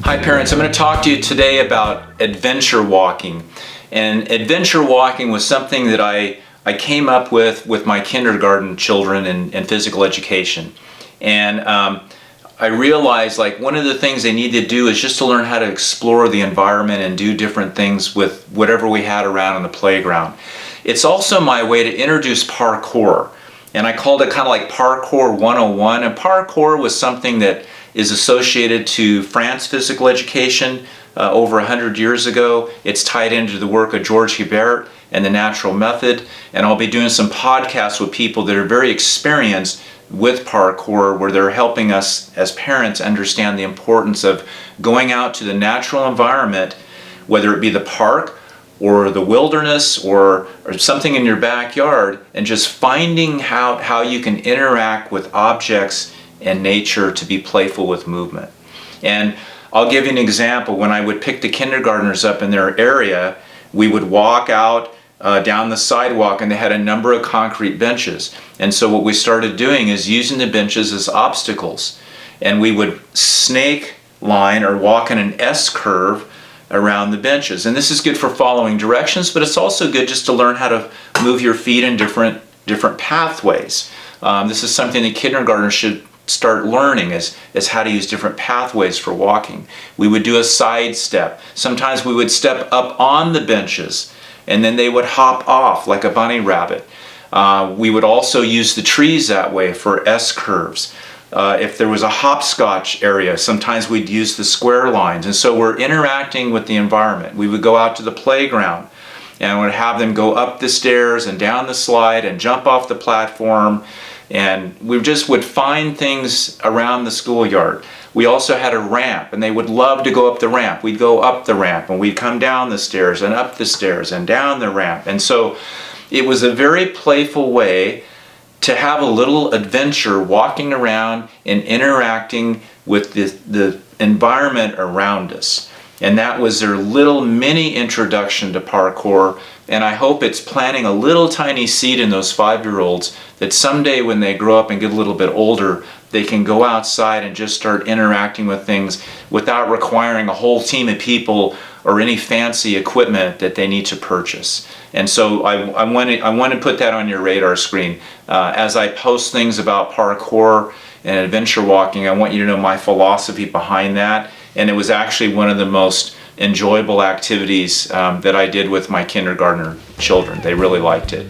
Hi parents, I'm going to talk to you today about adventure walking. And adventure walking was something that I came up with my kindergarten children in physical education. And I realized like one of the things they need to do is just to learn how to explore the environment and do different things with whatever we had around on the playground. It's also my way to introduce parkour. And I called it kind of like Parkour 101. And parkour was something that is associated to France physical education over 100 years ago. It's tied into the work of George Hebert and the natural method. And I'll be doing some podcasts with people that are very experienced with parkour, where they're helping us as parents understand the importance of going out to the natural environment, whether it be the park or the wilderness or something in your backyard, and just finding how you can interact with objects and nature to be playful with movement. And I'll give you an example. When I would pick the kindergartners up in their area, we would walk out down the sidewalk, and they had a number of concrete benches. And so what we started doing is using the benches as obstacles. And we would snake line or walk in an S curve around the benches. And this is good for following directions, but it's also good just to learn how to move your feet in different pathways. This is something that kindergartners should start learning, is how to use different pathways for walking. We would do a side step. Sometimes we would step up on the benches and then they would hop off like a bunny rabbit. We would also use the trees that way for S curves. If there was a hopscotch area, sometimes we'd use the square lines. And so we're interacting with the environment. We would go out to the playground and would have them go up the stairs and down the slide and jump off the platform. And we just would find things around the schoolyard. We also had a ramp, and they would love to go up the ramp. We'd go up the ramp, and we'd come down the stairs and up the stairs and down the ramp. And so it was a very playful way to have a little adventure walking around and interacting with the environment around us. And that was their little mini introduction to parkour. And I hope it's planting a little tiny seed in those 5-year-olds that someday when they grow up and get a little bit older, they can go outside and just start interacting with things without requiring a whole team of people or any fancy equipment that they need to purchase. And so I want to put that on your radar screen. As I post things about parkour and adventure walking, I want you to know my philosophy behind that. And it was actually one of the most enjoyable activities that I did with my kindergartner children. They really liked it.